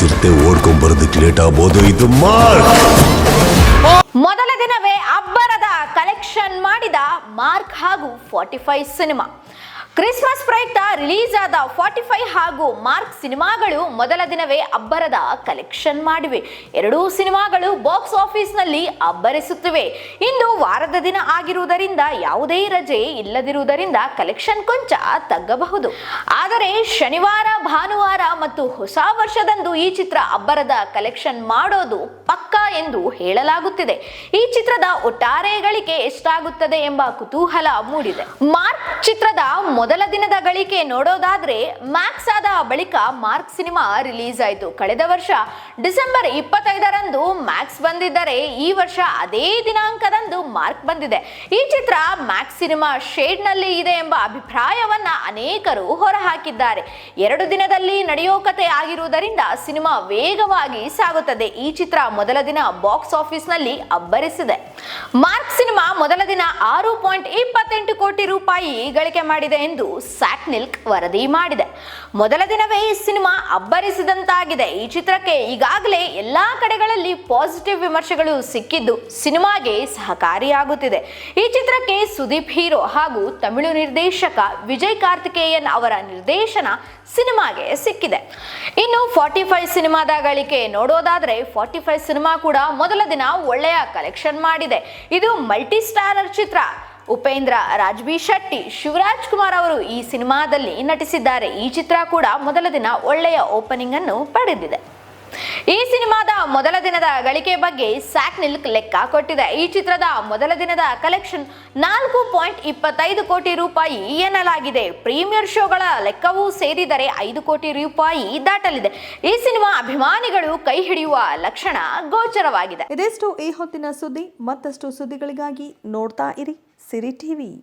ಚಿರತೆ ಓಡ್ಕೊಂಡ್ ಬರೋದಕ್ಕೆ ಲೇಟ್ ಆಗ್ಬೋದು. ಇದು ಮೊದಲ ದಿನವೇ ಅಬ್ಬರದ ಕಲೆಕ್ಷನ್ ಮಾಡಿದ ಮಾರ್ಕ್ ಹಾಗೂ 45 ಸಿನಿಮಾ. ಕ್ರಿಸ್ಮಸ್ ಪ್ರಯುಕ್ತ ರಿಲೀಸ್ ಆದ 45 ಹಾಗೂ ಮಾರ್ಕ್ ಸಿನಿಮಾಗಳು ಮೊದಲ ದಿನವೇ ಅಬ್ಬರದ ಕಲೆಕ್ಷನ್ ಮಾಡಿವೆ. ಎರಡೂ ಸಿನಿಮಾಗಳು ಬಾಕ್ಸ್ ಆಫೀಸ್ನಲ್ಲಿ ಅಬ್ಬರಿಸುತ್ತಿವೆ. ಇಂದು ವಾರದ ದಿನ ಆಗಿರುವುದರಿಂದ ಯಾವುದೇ ರಜೆ ಇಲ್ಲದಿರುವುದರಿಂದ ಕಲೆಕ್ಷನ್ ಕೊಂಚ ತಗ್ಗಬಹುದು. ಆದರೆ ಶನಿವಾರ, ಭಾನುವಾರ ಮತ್ತು ಹೊಸ ವರ್ಷದಂದು ಈ ಚಿತ್ರ ಅಬ್ಬರದ ಕಲೆಕ್ಷನ್ ಮಾಡೋದು ಪಕ್ಕಾ ಎಂದು ಹೇಳಲಾಗುತ್ತಿದೆ. ಈ ಚಿತ್ರದ ಒಟ್ಟಾರೆ ಗಳಿಕೆ ಎಷ್ಟಾಗುತ್ತದೆ ಎಂಬ ಕುತೂಹಲ ಮೂಡಿದೆ. ಮಾರ್ಕ್ ಚಿತ್ರದ ಮೊದಲ ದಿನದ ಗಳಿಕೆ ನೋಡೋದಾದ್ರೆ, ಮ್ಯಾಕ್ಸ್ ಆದ ಬಳಿಕ ಮಾರ್ಕ್ ಸಿನಿಮಾ ರಿಲೀಸ್ ಆಯಿತು. ಕಳೆದ ವರ್ಷ ಡಿಸೆಂಬರ್ 25ರಂದು ಮ್ಯಾಕ್ಸ್ ಬಂದಿದ್ದರೆ ಈ ವರ್ಷ ಅದೇ ದಿನಾಂಕದಂದು ಮಾರ್ಕ್ ಬಂದಿದೆ. ಈ ಚಿತ್ರ ಮ್ಯಾಕ್ಸ್ ಸಿನಿಮಾ ಶೇಡ್ ನಲ್ಲಿ ಇದೆ ಎಂಬ ಅಭಿಪ್ರಾಯವನ್ನ ಅನೇಕರು ಹೊರಹಾಕಿದ್ದಾರೆ. 2 ದಿನದಲ್ಲಿ ನಡೆಯೋ ಕತೆ ಆಗಿರುವುದರಿಂದ ಸಿನಿಮಾ ವೇಗವಾಗಿ ಸಾಗುತ್ತದೆ. ಈ ಚಿತ್ರ ಮೊದಲ ದಿನ ಬಾಕ್ಸ್ ಆಫೀಸ್ ನಲ್ಲಿ ಅಬ್ಬರಿಸಿದೆ. ಮಾರ್ಕ್ ಸಿನಿಮಾ ಮೊದಲ ದಿನ 6.28 ಕೋಟಿ ರೂಪಾಯಿ ಗಳಿಕೆ ಮಾಡಿದೆ ಎಂದು ಸ್ಯಾಕ್ನಿಲ್ಕ್ ವರದಿ ಮಾಡಿದೆ. ಮೊದಲ ದಿನವೇ ಈ ಸಿನಿಮಾ ಅಬ್ಬರಿಸಿದಂತಾಗಿದೆ. ಈ ಚಿತ್ರಕ್ಕೆ ಈಗಾಗಲೇ ಎಲ್ಲಾ ಕಡೆಗಳಲ್ಲಿ ಪಾಸಿಟಿವ್ ವಿಮರ್ಶೆಗಳು ಸಿಕ್ಕಿದ್ದು ಸಿನಿಮಾಗೆ ಸಹಕಾರಿಯಾಗುತ್ತಿದೆ. ಈ ಚಿತ್ರಕ್ಕೆ ಸುದೀಪ್ ಹೀರೋ ಹಾಗೂ ತಮಿಳು ನಿರ್ದೇಶಕ ವಿಜಯ್ ಕಾರ್ತಿಕೇಯನ್ ಅವರ ನಿರ್ದೇಶನ ಸಿನಿಮಾಗೆ ಸಿಕ್ಕಿದೆ. ಇನ್ನು 45 ಸಿನಿಮಾದ ಗಳಿಕೆ ನೋಡೋದಾದ್ರೆ, 45 ಸಿನಿಮಾ ಕೂಡ ಮೊದಲ ದಿನ ಒಳ್ಳೆಯ ಕಲೆಕ್ಷನ್ ಮಾಡಿದೆ. ಇದು ಮಲ್ಟಿ ಸ್ಟಾರರ್ ಚಿತ್ರ. ಉಪೇಂದ್ರ, ರಾಜ್ಬಿ ಶೆಟ್ಟಿ, ಶಿವರಾಜ್ ಕುಮಾರ್ ಅವರು ಈ ಸಿನಿಮಾದಲ್ಲಿ ನಟಿಸಿದ್ದಾರೆ. ಈ ಚಿತ್ರ ಕೂಡ ಮೊದಲ ದಿನ ಒಳ್ಳೆಯ ಓಪನಿಂಗ್ ಅನ್ನು ಪಡೆದಿದೆ. ಈ ಸಿನಿಮಾದ ಮೊದಲ ದಿನದ ಗಳಿಕೆ ಬಗ್ಗೆ ಸ್ಯಾಕ್ನಿಲ್ಕ್ ಲೆಕ್ಕ ಕೊಟ್ಟಿದೆ. ಈ ಚಿತ್ರದ ಮೊದಲ ದಿನದ ಕಲೆಕ್ಷನ್ 4.25 ಕೋಟಿ ರೂಪಾಯಿ ಎನ್ನಲಾಗಿದೆ. ಪ್ರೀಮಿಯರ್ ಶೋಗಳ ಲೆಕ್ಕವೂ ಸೇರಿದರೆ 5 ಕೋಟಿ ರೂಪಾಯಿ ದಾಟಲಿದೆ. ಈ ಸಿನಿಮಾ ಅಭಿಮಾನಿಗಳು ಕೈ ಹಿಡಿಯುವ ಲಕ್ಷಣ ಗೋಚರವಾಗಿದೆ. ಇದೆಷ್ಟು ಈ ಹೊತ್ತಿನ ಸುದ್ದಿ. ಮತ್ತಷ್ಟು ಸುದ್ದಿಗಳಿಗಾಗಿ ನೋಡ್ತಾ ಇರಿ ಸಿರಿ ಟಿವಿ.